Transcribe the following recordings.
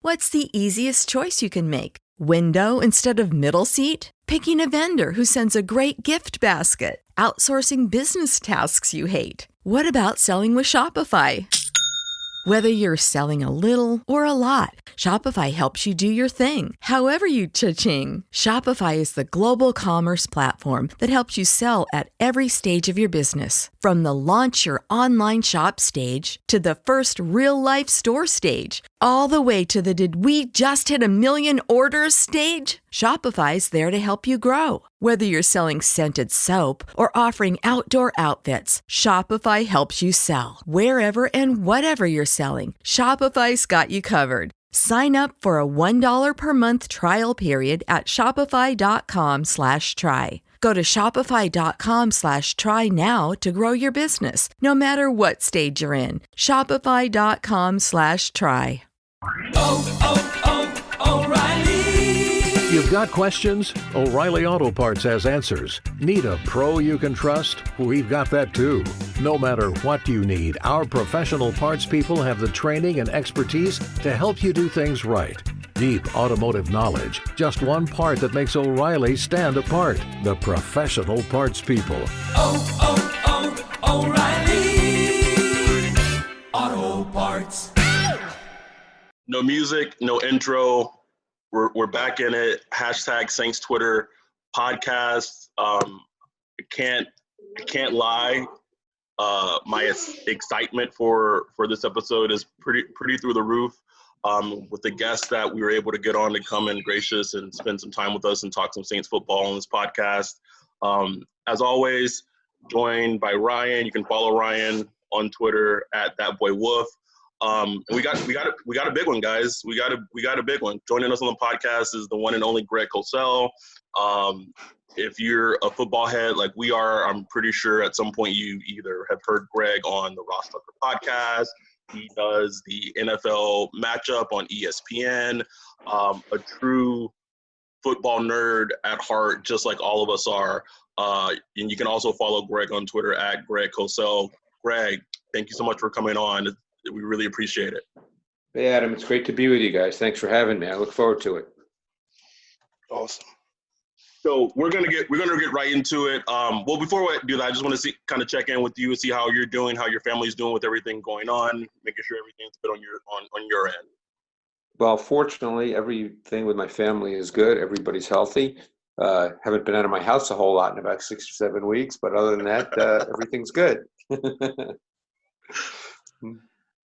What's the easiest choice you can make? Window instead of middle seat? Picking a vendor who sends a great gift basket? Outsourcing business tasks you hate? What about selling with Shopify? Whether you're selling a little or a lot, Shopify helps you do your thing, however you cha-ching. Shopify is the global commerce platform that helps you sell at every stage of your business. From the launch your online shop stage to the first real-life store stage, all the way to the did we just hit a million orders stage. Shopify's there to help you grow. Whether you're selling scented soap or offering outdoor outfits, Shopify helps you sell. Wherever and whatever you're selling, Shopify's got you covered. Sign up for a $1 per month trial period at shopify.com/try. Go to shopify.com/try now to grow your business, no matter what stage you're in. Shopify.com/try. O'Reilly. You've got questions? O'Reilly Auto Parts has answers. Need a pro you can trust? We've got that too. No matter what you need, our professional parts people have the training and expertise to help you do things right. Deep automotive knowledge, just one part that makes O'Reilly stand apart. The professional parts people. O'Reilly Auto Parts. No music, no intro. We're back in it. Hashtag Saints Twitter podcast. I can't lie. My excitement for this episode is pretty through the roof. With the guests that we were able to get on to come in gracious and spend some time with us and talk some Saints football on this podcast. As always, joined by Ryan. You can follow Ryan on Twitter at thatboywolf. And we got a big one, guys. We got a big one. Joining us on the podcast is the one and only Greg Cosell. If you're a football head like we are, I'm pretty sure at some point you either have heard Greg on the Ross Tucker podcast. He does the NFL matchup on ESPN. A true football nerd at heart, just like all of us are. And you can also follow Greg on Twitter at Greg Cosell. Greg, thank you so much for coming on. We really appreciate it. Hey, Adam, it's great to be with you guys. Thanks for having me. I look forward to it. Awesome. So we're gonna get right into it. Well, before we do that, I just want to kind of check in with you and see how you're doing, how your family's doing with everything going on, making sure everything's good on your end. Well, fortunately, everything with my family is good. Everybody's healthy. Haven't been out of my house a whole lot in about 6 or 7 weeks, but other than that, everything's good.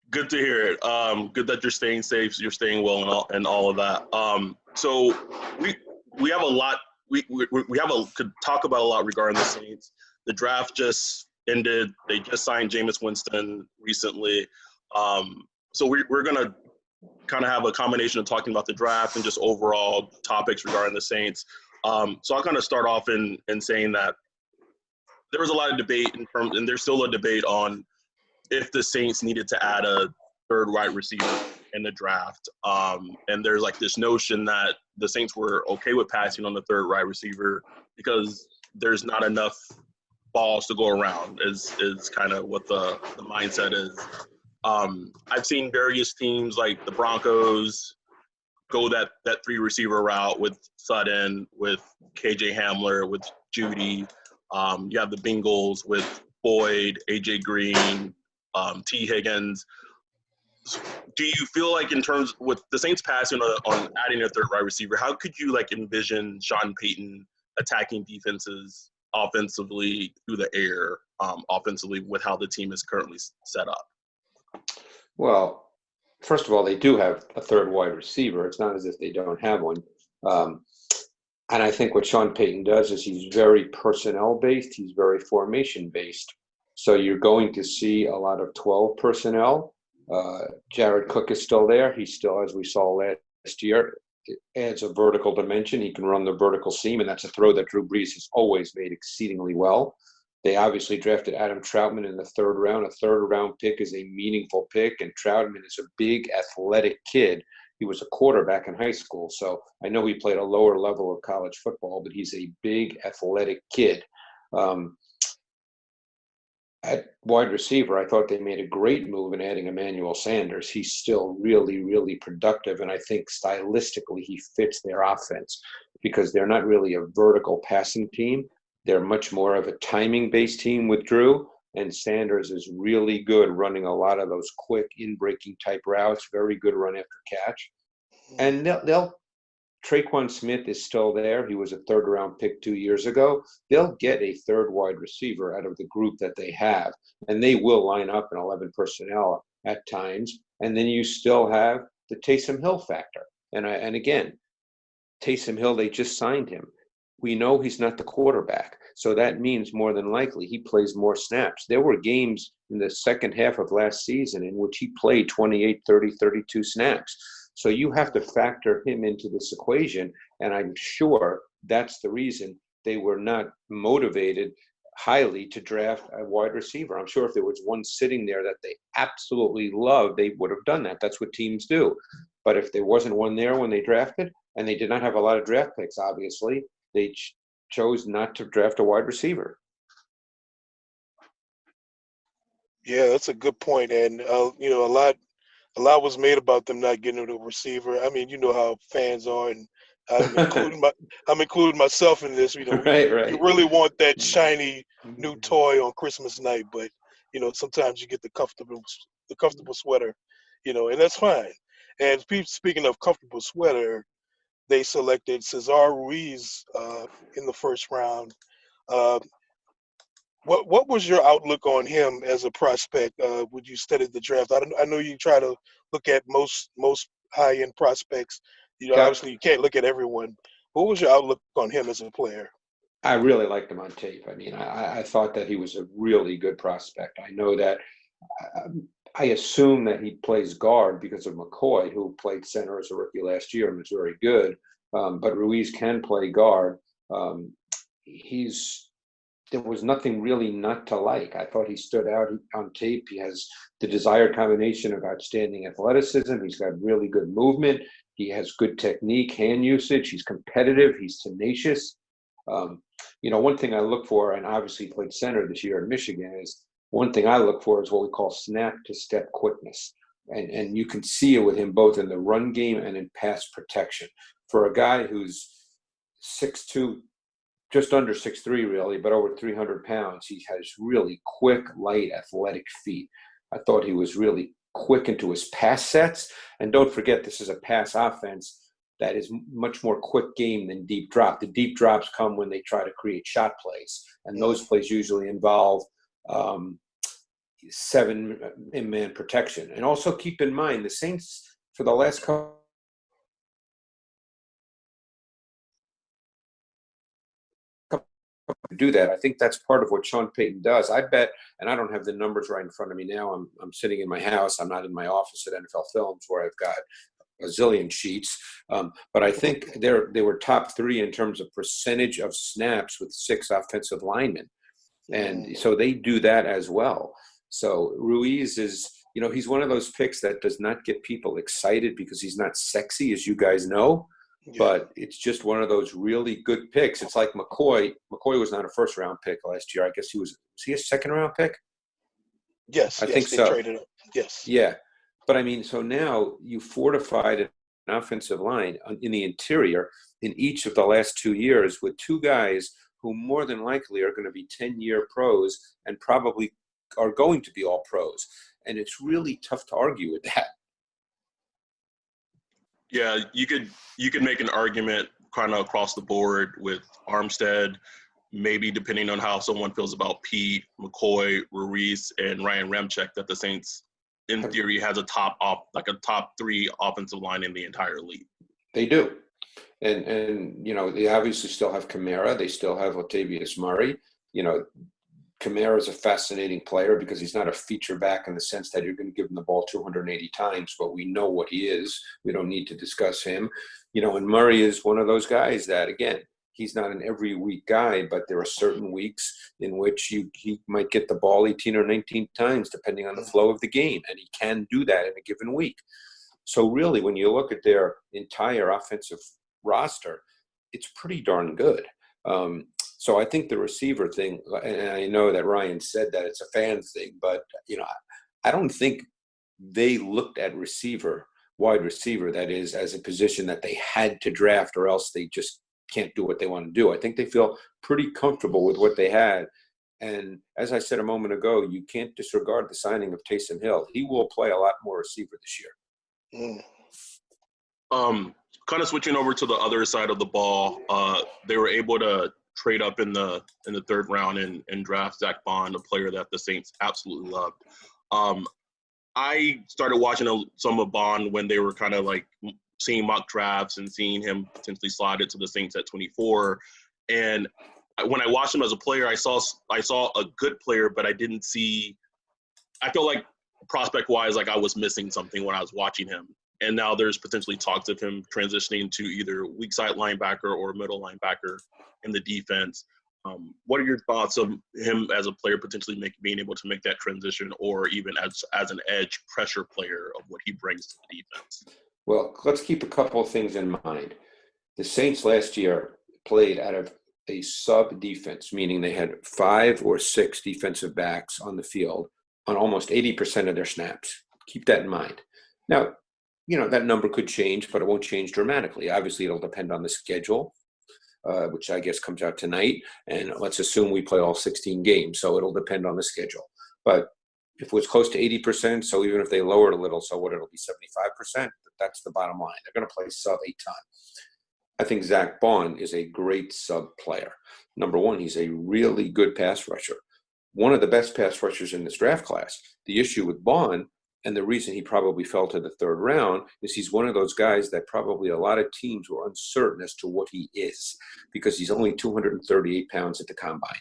Good to hear it. Good that you're staying safe, you're staying well, and all of that. So we have a lot. Could talk about a lot regarding the Saints. The draft just ended. They just signed Jameis Winston recently. So we're gonna kind of have a combination of talking about the draft and just overall topics regarding the Saints. So I'll kind of start off in saying that there was a lot of debate and there's still a debate on if the Saints needed to add a third wide receiver in the draft. And there's like this notion that the Saints were okay with passing on the third wide receiver because there's not enough balls to go around is kind of what the mindset is. I've seen various teams like the Broncos go that 3 receiver route with Sutton, with KJ Hamler, with Judy. You have the Bengals with Boyd, AJ Green, T. Higgins. Do you feel like in terms with the Saints passing on adding a third wide receiver, how could you like envision Sean Payton attacking defenses offensively through the air, offensively with how the team is currently set up? Well, first of all, they do have a third wide receiver. It's not as if they don't have one. And I think what Sean Payton does is he's very personnel-based. He's very formation-based. So you're going to see a lot of 12 personnel. Jared Cook is still there. He's still, as we saw last year, adds a vertical dimension. He can run the vertical seam, and that's a throw that Drew Brees has always made exceedingly well. They obviously drafted Adam Troutman in the 3rd round. A 3rd-round pick is a meaningful pick, and Troutman is a big, athletic kid. He was a quarterback in high school, so I know he played a lower level of college football, but he's a big, athletic kid. At wide receiver, I thought they made a great move in adding Emmanuel Sanders. He's still really, really productive, and I think stylistically he fits their offense because they're not really a vertical passing team. They're much more of a timing-based team with Drew, and Sanders is really good running a lot of those quick in-breaking type routes, very good run after catch. And they'll Traquan Smith is still there. He was a third-round pick 2 years ago. They'll get a third wide receiver out of the group that they have, and they will line up in 11 personnel at times. And then you still have the Taysom Hill factor. And again, Taysom Hill, they just signed him. We know he's not the quarterback, so that means more than likely he plays more snaps. There were games in the second half of last season in which he played 28, 30, 32 snaps. So you have to factor him into this equation, and I'm sure that's the reason they were not motivated highly to draft a wide receiver. I'm sure if there was one sitting there that they absolutely loved, they would have done that. That's what teams do. But if there wasn't one there when they drafted, and they did not have a lot of draft picks, obviously, they chose not to draft a wide receiver. Yeah, that's a good point. And, a lot was made about them not getting a receiver. I mean, you know how fans are, and I'm including myself in this. Right. You really want that shiny new toy on Christmas night, but sometimes you get the comfortable sweater, and that's fine. And speaking of comfortable sweater, they selected Cesar Ruiz in the first round. Uh, what was your outlook on him as a prospect? Would you study the draft? I know you try to look at most high end prospects. Obviously you can't look at everyone. What was your outlook on him as a player? I really liked him on tape. I mean, I thought that he was a really good prospect. I know that I assume that he plays guard because of McCoy, who played center as a rookie last year and was very good. But Ruiz can play guard. There was nothing really not to like. I thought he stood out on tape. He has the desired combination of outstanding athleticism. He's got really good movement. He has good technique, hand usage. He's competitive. He's tenacious. One thing I look for, and obviously he played center this year in Michigan, is one thing I look for is what we call snap-to-step quickness. And you can see it with him both in the run game and in pass protection. For a guy who's 6'2", just under 6'3", really, but over 300 pounds, he has really quick, light, athletic feet. I thought he was really quick into his pass sets. And don't forget, this is a pass offense that is much more quick game than deep drop. The deep drops come when they try to create shot plays, and those plays usually involve 7-man protection. And also keep in mind, the Saints, for the last couple do that. I think that's part of what Sean Payton does. I bet, and I don't have the numbers right in front of me now. I'm sitting in my house. I'm not in my office at NFL Films where I've got a zillion sheets. But I think they were top 3 in terms of percentage of snaps with 6 offensive linemen. And so they do that as well. So Ruiz is, he's one of those picks that does not get people excited because he's not sexy, as you guys know. But it's just one of those really good picks. It's like McCoy. McCoy was not a first-round pick last year. I guess was he a second-round pick? Yes, I think they so. Traded him. Yes. Yeah. But, I mean, so now you fortified an offensive line in the interior in each of the last 2 years with 2 guys who more than likely are going to be 10-year pros and probably are going to be all pros. And it's really tough to argue with that. Yeah, you could make an argument kind of across the board with Armstead, maybe depending on how someone feels about Pete, McCoy, Ruiz, and Ryan Ramczyk, that the Saints, in theory, has a top 3 offensive line in the entire league. They do. And they obviously still have Kamara. They still have Latavius Murray. Kamara is a fascinating player because he's not a feature back in the sense that you're going to give him the ball 280 times, but we know what he is. We don't need to discuss him. And Murray is one of those guys that, again, he's not an every week guy, but there are certain weeks in which he might get the ball 18 or 19 times, depending on the flow of the game, and he can do that in a given week. So really, when you look at their entire offensive roster, it's pretty darn good. So I think the receiver thing, and I know that Ryan said that it's a fan thing, but, I don't think they looked at wide receiver, that is, as a position that they had to draft or else they just can't do what they want to do. I think they feel pretty comfortable with what they had. And as I said a moment ago, you can't disregard the signing of Taysom Hill. He will play a lot more receiver this year. Kind of switching over to the other side of the ball, they were able to trade up in the third round and draft Zach Bond, a player that the Saints absolutely loved. I started watching some of Bond when they were kind of like seeing mock drafts and seeing him potentially slide it to the Saints at 24. And when I watched him as a player, I saw a good player, but I didn't see – I felt like prospect-wise, like I was missing something when I was watching him. And now there's potentially talks of him transitioning to either weak side linebacker or middle linebacker in the defense. What are your thoughts of him as a player potentially being able to make that transition, or even as an edge pressure player of what he brings to the defense? Well, let's keep a couple of things in mind. The Saints last year played out of a sub defense, meaning they had 5 or 6 defensive backs on the field on almost 80% of their snaps. Keep that in mind. Now, that number could change, but it won't change dramatically. Obviously, it'll depend on the schedule, which I guess comes out tonight. And let's assume we play all 16 games, so it'll depend on the schedule. But if it was close to 80%, so even if they lower it a little, so what, it'll be 75%? That's the bottom line. They're going to play sub a ton. I think Zach Bond is a great sub player. Number one, he's a really good pass rusher. One of the best pass rushers in this draft class. The issue with Bond, and the reason he probably fell to the third round, is he's one of those guys that probably a lot of teams were uncertain as to what he is, because he's only 238 pounds at the combine.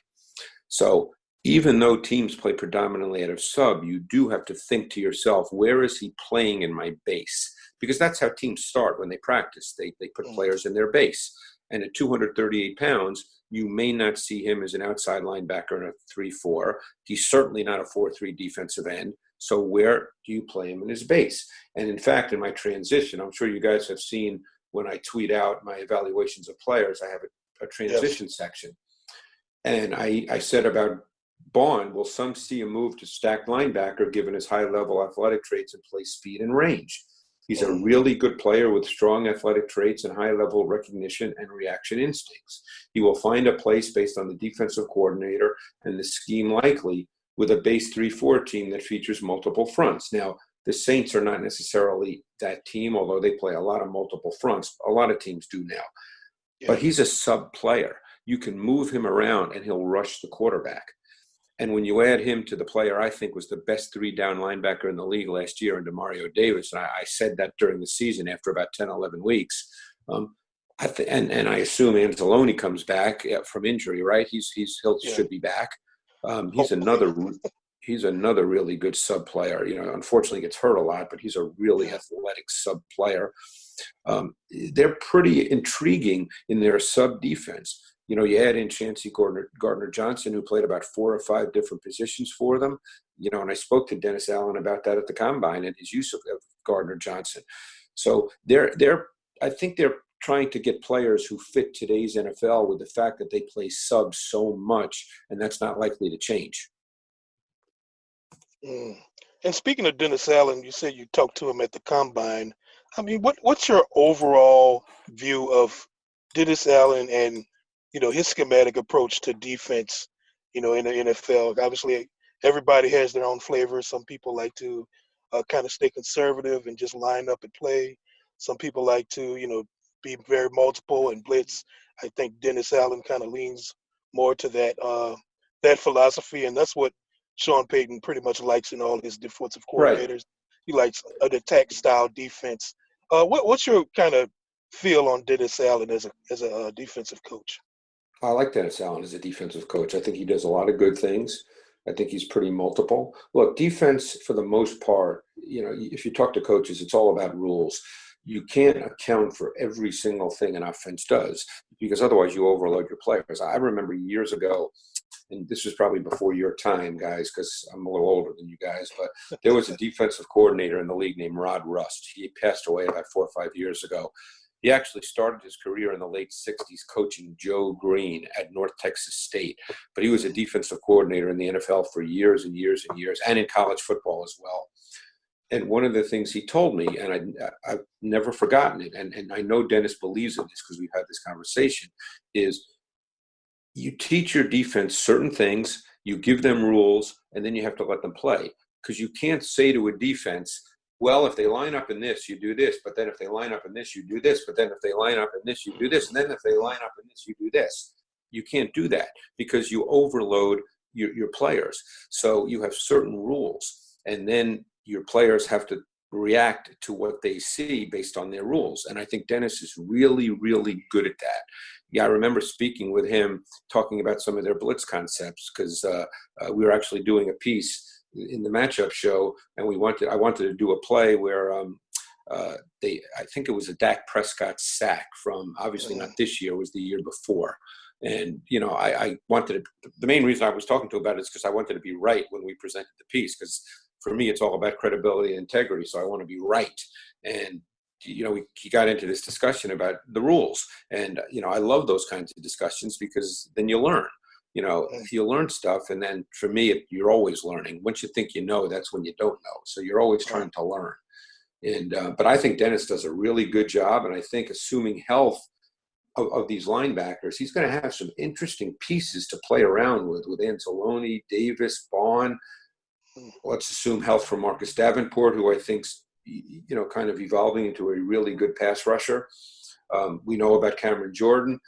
So even though teams play predominantly out of sub, you do have to think to yourself, where is he playing in my base? Because that's how teams start when they practice. They put players in their base. And at 238 pounds, you may not see him as an outside linebacker in a 3-4. He's certainly not a 4-3 defensive end. So where do you play him in his base? And in fact, in my transition, I'm sure you guys have seen when I tweet out my evaluations of players, I have a transition section. And I said about Bond, will some see a move to stack linebacker given his high-level athletic traits and play speed and range? He's a really good player with strong athletic traits and high-level recognition and reaction instincts. He will find a place based on the defensive coordinator and the scheme, likely with a base 3-4 team that features multiple fronts. Now, the Saints are not necessarily that team, although they play a lot of multiple fronts. A lot of teams do now. Yeah. But he's a sub player. You can move him around and he'll rush the quarterback. And when you add him to the player I think was the best 3-down linebacker in the league last year, in Demario Davis, and I said that during the season after about 10, 11 weeks, and I assume Anzalone comes back from injury, right? He should be back. He's another really good sub player. Unfortunately gets hurt a lot, but he's a really athletic sub player. They're pretty intriguing in their sub defense. You add in Chancey Gardner-Johnson, who played about 4 or 5 different positions for them. And I spoke to Dennis Allen about that at the Combine and his use of Gardner-Johnson. So I think they're trying to get players who fit today's NFL with the fact that they play sub so much, and that's not likely to change. And speaking of Dennis Allen, you said you talked to him at the Combine. I mean, what's your overall view of Dennis Allen and his schematic approach to defense, in the NFL? Obviously, everybody has their own flavor. Some people like to kind of stay conservative and just line up and play. Some people like to, be very multiple and blitz. I think Dennis Allen kind of leans more to that philosophy, and that's what Sean Payton pretty much likes in all his defensive coordinators. Right. He likes an attack-style defense. What's your kind of feel on Dennis Allen as a defensive coach? I like Dennis Allen as a defensive coach. I think he does a lot of good things. I think he's pretty multiple. Look, defense, for the most part, if you talk to coaches, it's all about rules. You can't account for every single thing an offense does, because otherwise you overload your players. I remember years ago, and this was probably before your time, guys, because I'm a little older than you guys, but there was a defensive coordinator in the league named Rod Rust. He passed away about 4 or 5 years ago. He actually started his career in the late 60s coaching Joe Green at North Texas State. But he was a defensive coordinator in the NFL for years and years and years, and in college football as well. And one of the things he told me, and I've never forgotten it, and I know Dennis believes in this because we've had this conversation, is you teach your defense certain things, you give them rules, and then you have to let them play. Because you can't say to a defense, well, if they line up in this, you do this, but then if they line up in this, you do this, but then if they line up in this, you do this, and then if they line up in this, you do this. You can't do that because you overload your players. So you have certain rules, and then your players have to react to what they see based on their rules. And I think Dennis is really, really good at that. Yeah, I remember speaking with him, talking about some of their blitz concepts, because we were actually doing a piece in the matchup show, and I wanted to do a play where I think it was a Dak Prescott sack from, obviously not this year, it was the year before. And, I wanted to, the main reason I was talking to about it is because I wanted to be right when we presented the piece, because for me, it's all about credibility and integrity. So I want to be right. And, he got into this discussion about the rules. And, I love those kinds of discussions because then you learn. You learn stuff, and then for me, you're always learning. Once you think you know, that's when you don't know. So you're always trying to learn. And but I think Dennis does a really good job, and I think assuming health of these linebackers, he's going to have some interesting pieces to play around with Anzalone, Davis, Vaughn. Let's assume health for Marcus Davenport, who I think's kind of evolving into a really good pass rusher. We know about Cameron Jordan.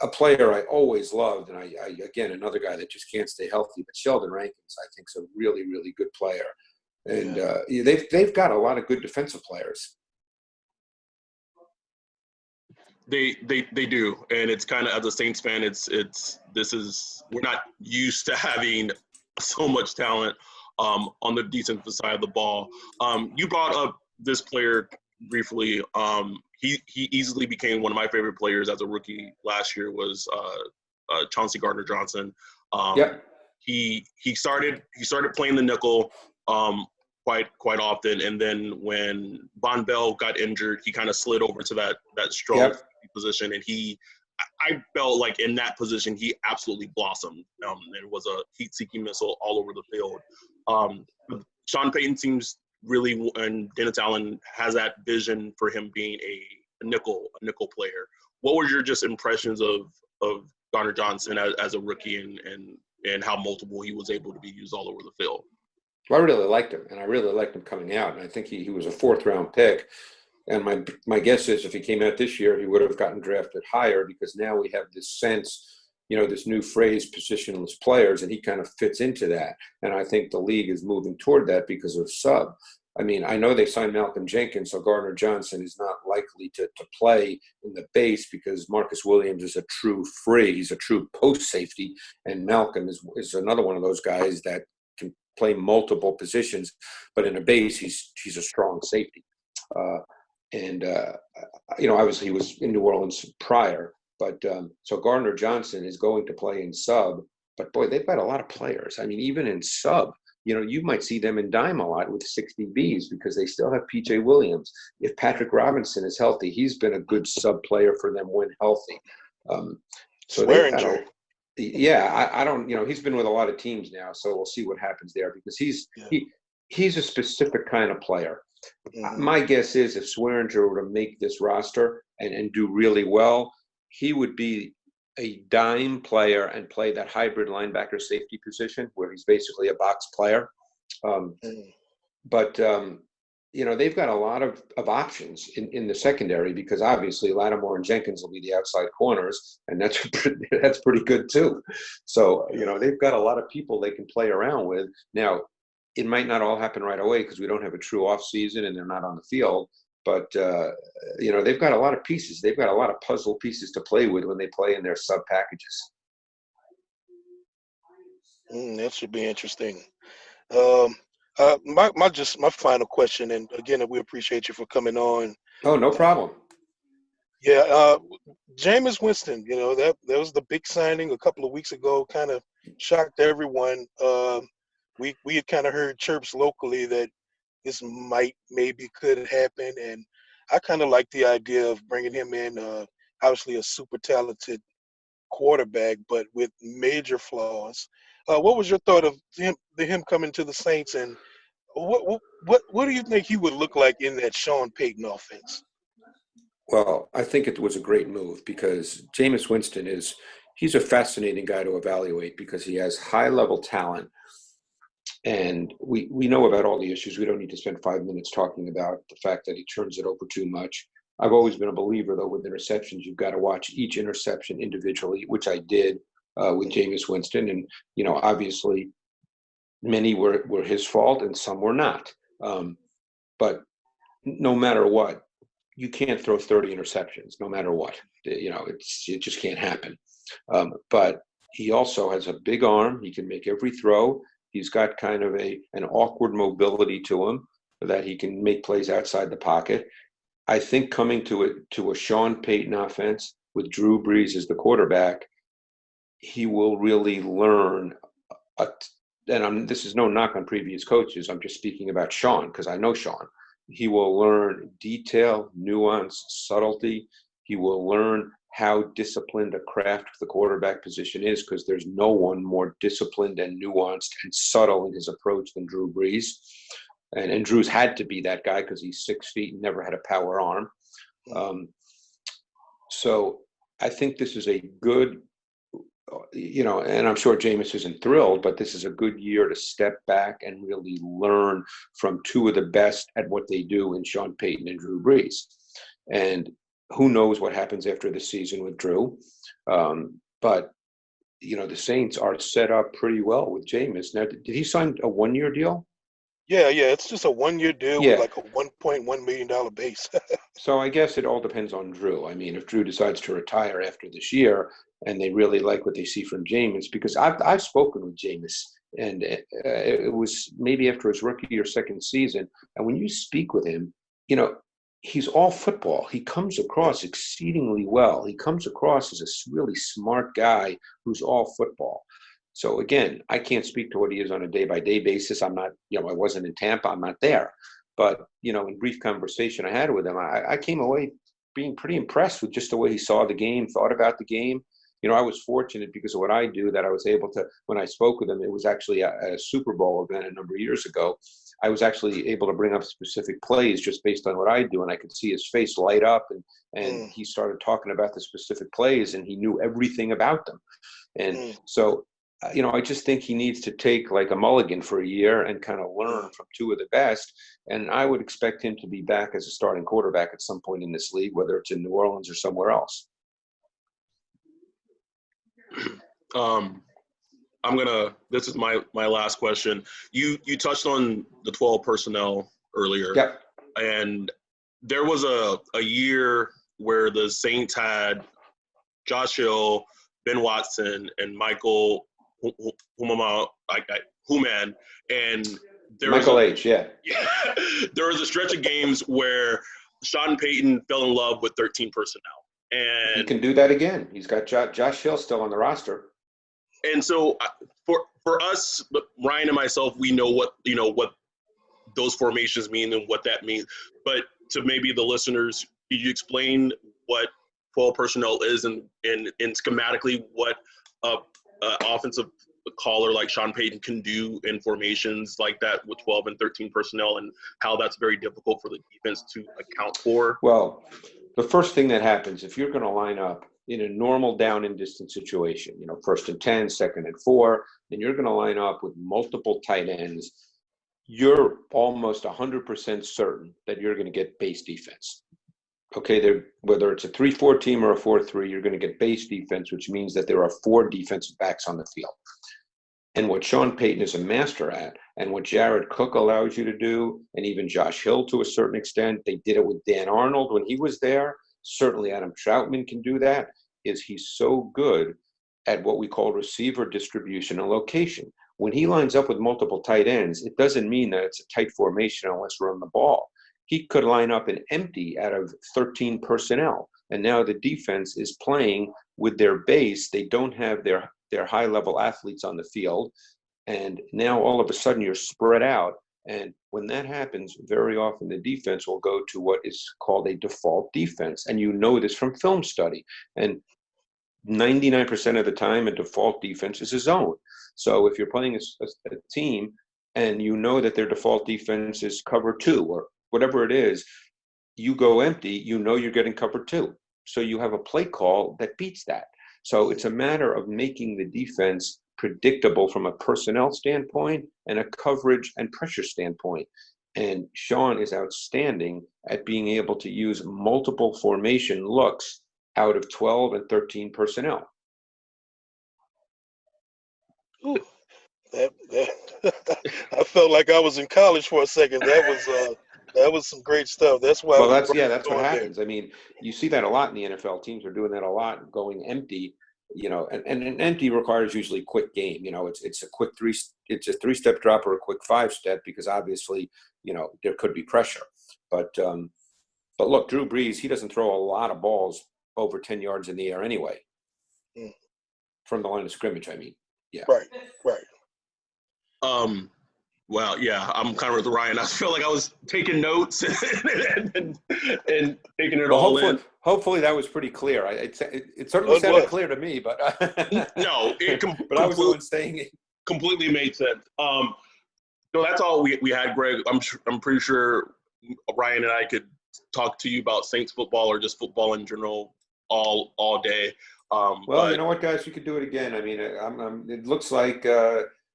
A player I always loved, and I again, another guy that just can't stay healthy, but Sheldon Rankins, I think, is a really, really good player. And they've got a lot of good defensive players. They do, and it's kind of, as a Saints fan, we're not used to having so much talent on the defensive side of the ball. You brought up this player briefly. He easily became one of my favorite players as a rookie last year. Was Chauncey Gardner-Johnson. He started playing the nickel quite often, and then when Von Bell got injured, he kind of slid over to that strong position, and I felt like in that position he absolutely blossomed. It was a heat-seeking missile all over the field. Sean Payton seems really, and Dennis Allen has that vision for him being a nickel player. What were your just impressions of Garner Johnson as a rookie and how multiple he was able to be used all over the field? Well, I really liked him, and I really liked him coming out. And I think he was a fourth-round pick. And my guess is if he came out this year, he would have gotten drafted higher, because now we have this sense, this new phrase, positionless players, and he kind of fits into that. And I think the league is moving toward that because of sub. I mean, I know they signed Malcolm Jenkins, so Gardner Johnson is not likely to play in the base because Marcus Williams is a true free. He's a true post safety, and Malcolm is another one of those guys that can play multiple positions, but in a base, he's a strong safety. Obviously he was in New Orleans prior, but so Gardner Johnson is going to play in sub, but boy, they've got a lot of players. I mean, even in sub, you might see them in dime a lot with 60 Bs because they still have PJ Williams. If Patrick Robinson is healthy, he's been a good sub player for them when healthy. So I don't, he's been with a lot of teams now, so we'll see what happens there because he's a specific kind of player. Mm-hmm. My guess is if Swearinger were to make this roster and do really well, he would be a dime player and play that hybrid linebacker safety position where he's basically a box player. But they've got a lot of options in the secondary because obviously Lattimore and Jenkins will be the outside corners, and that's pretty good too. So, they've got a lot of people they can play around with. Now, it might not all happen right away because we don't have a true off season and they're not on the field. But, they've got a lot of pieces. They've got a lot of puzzle pieces to play with when they play in their sub packages. That should be interesting. My final question, and again, we appreciate you for coming on. Oh, no problem. Jameis Winston, that was the big signing a couple of weeks ago, kind of shocked everyone. We had kind of heard chirps locally that this maybe could happen, and I kind of like the idea of bringing him in. Obviously, a super talented quarterback, but with major flaws. What was your thought of him coming to the Saints, and what do you think he would look like in that Sean Payton offense? Well, I think it was a great move because Jameis Winston he's a fascinating guy to evaluate because he has high-level talent. And we know about all the issues. We don't need to spend 5 minutes talking about the fact that he turns it over too much. I've always been a believer, though, with interceptions, you've got to watch each interception individually, which I did with Jameis Winston. And, obviously many were his fault and some were not. But no matter what, you can't throw 30 interceptions, no matter what. It just can't happen. But he also has a big arm. He can make every throw. He's got kind of an awkward mobility to him that he can make plays outside the pocket. I think coming to a Sean Payton offense with Drew Brees as the quarterback, he will really learn. This is no knock on previous coaches. I'm just speaking about Sean because I know Sean. He will learn detail, nuance, subtlety. He will learn how disciplined a craft the quarterback position is because there's no one more disciplined and nuanced and subtle in his approach than Drew Brees. And Drew's had to be that guy because he's 6 feet and never had a power arm. So I think this is a good, and I'm sure Jameis isn't thrilled, but this is a good year to step back and really learn from two of the best at what they do in Sean Payton and Drew Brees. And who knows what happens after the season with Drew. But, the Saints are set up pretty well with Jameis. Now, did he sign a 1-year deal? Yeah. It's just a 1-year deal with like a $1.1 million base. So I guess it all depends on Drew. I mean, if Drew decides to retire after this year and they really like what they see from Jameis, because I've spoken with Jameis, and it was maybe after his rookie or second season. And when you speak with him, he's all football. He comes across exceedingly well. He comes across as a really smart guy who's all football. So again, I can't speak to what he is on a day-by-day basis. I'm not, I wasn't in Tampa. I'm not there. But, in brief conversation I had with him, I came away being pretty impressed with just the way he saw the game, thought about the game. I was fortunate because of what I do that I was able to, when I spoke with him, it was actually a Super Bowl event a number of years ago. I was actually able to bring up specific plays just based on what I do. And I could see his face light up and he started talking about the specific plays and he knew everything about them. And so, I just think he needs to take like a mulligan for a year and kind of learn from two of the best. And I would expect him to be back as a starting quarterback at some point in this league, whether it's in New Orleans or somewhere else. This is my last question. You touched on the 12 personnel earlier. Yep. And there was a year where the Saints had Josh Hill, Ben Watson, and Michael Human, and Michael H. Yeah. There was a stretch of games where Sean Payton fell in love with 13 personnel, and he can do that again. He's got Josh Hill still on the roster. And so for us, Ryan and myself, we know what those formations mean and what that means. But to maybe the listeners, could you explain what 12 personnel is and schematically what offensive caller like Sean Payton can do in formations like that with 12 and 13 personnel and how that's very difficult for the defense to account for? Well, the first thing that happens, if you're going to line up in a normal down and distance situation, 1st and 10, 2nd and 4, then you're going to line up with multiple tight ends. You're almost 100% certain that you're going to get base defense. Okay, whether it's a 3-4 team or a 4-3, you're going to get base defense, which means that there are 4 defensive backs on the field. And what Sean Payton is a master at, and what Jared Cook allows you to do, and even Josh Hill to a certain extent, they did it with Dan Arnold when he was there. Certainly Adam Troutman can do that, is he's so good at what we call receiver distribution and location. When he lines up with multiple tight ends, it doesn't mean that it's a tight formation unless we're on the ball. He could line up an empty out of 13 personnel. And now the defense is playing with their base. They don't have their high-level athletes on the field. And now all of a sudden you're spread out And when that happens, very often the defense will go to what is called a default defense. And you know this from film study. And 99% of the time, a default defense is a zone. So if you're playing a team and you know that their default defense is cover 2 or whatever it is, you go empty, you know you're getting cover 2. So you have a play call that beats that. So it's a matter of making the defense predictable from a personnel standpoint and a coverage and pressure standpoint. And Sean is outstanding at being able to use multiple formation looks out of 12 and 13 personnel. Ooh, I felt like I was in college for a second. That was some great stuff. That's why. Well, that's what happens. I mean, you see that a lot in the NFL. Teams are doing that a lot, going empty. And an empty requires usually quick game. It's a quick it's a 3-step drop or a quick 5-step because obviously, there could be pressure. But look, Drew Brees, he doesn't throw a lot of balls over 10 yards in the air anyway. From the line of scrimmage, I mean. Yeah. Right. Well, yeah, I'm kind of with Ryan. I feel like I was taking notes and taking it all in. Hopefully that was pretty clear. It certainly sounded clear to me, but no, but I was the one saying it. Completely made sense. So that's all we had, Greg. I'm pretty sure Ryan and I could talk to you about Saints football or just football in general all day. Well, you know what, guys, we could do it again. I mean, it looks like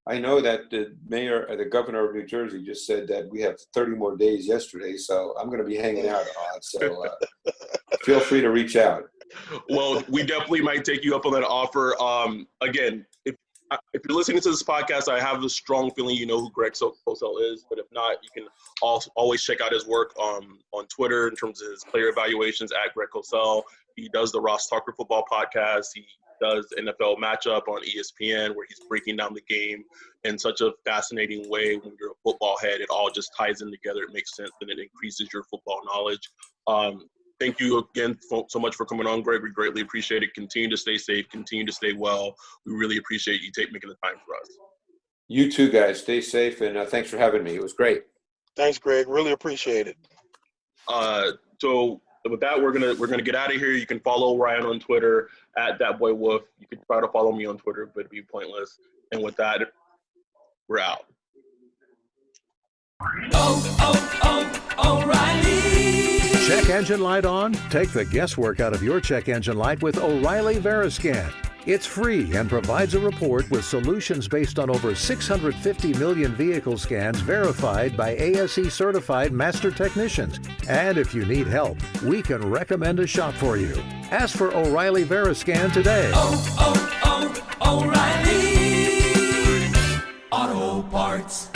I know that the governor of New Jersey just said that we have 30 more days yesterday, so I'm going to be hanging out a lot. So feel free to reach out. Well, we definitely might take you up on that offer. Again, if you're listening to this podcast, I have a strong feeling you know who Greg Cosell is. But if not, you can always check out his work on Twitter in terms of his player evaluations at Greg Cosell. He does the Ross Tucker Football Podcast. He does NFL Matchup on ESPN, where he's breaking down the game in such a fascinating way. When you're a football head, it all just ties in together. It makes sense, and it increases your football knowledge. Thank you again so much for coming on, Greg. We greatly appreciate it. Continue to stay safe. Continue to stay well. We really appreciate you making the time for us. You too, guys. Stay safe, and thanks for having me. It was great. Thanks, Greg. Really appreciate it. So with that, we're gonna get out of here. You can follow Ryan on Twitter at ThatBoyWolf. You can try to follow me on Twitter, but it'd be pointless. And with that, we're out. O'Reilly. Check engine light on? Take the guesswork out of your check engine light with O'Reilly Veriscan. It's free and provides a report with solutions based on over 650 million vehicle scans verified by ASE certified master technicians. And if you need help, we can recommend a shop for you. Ask for O'Reilly Veriscan today. O'Reilly Auto Parts.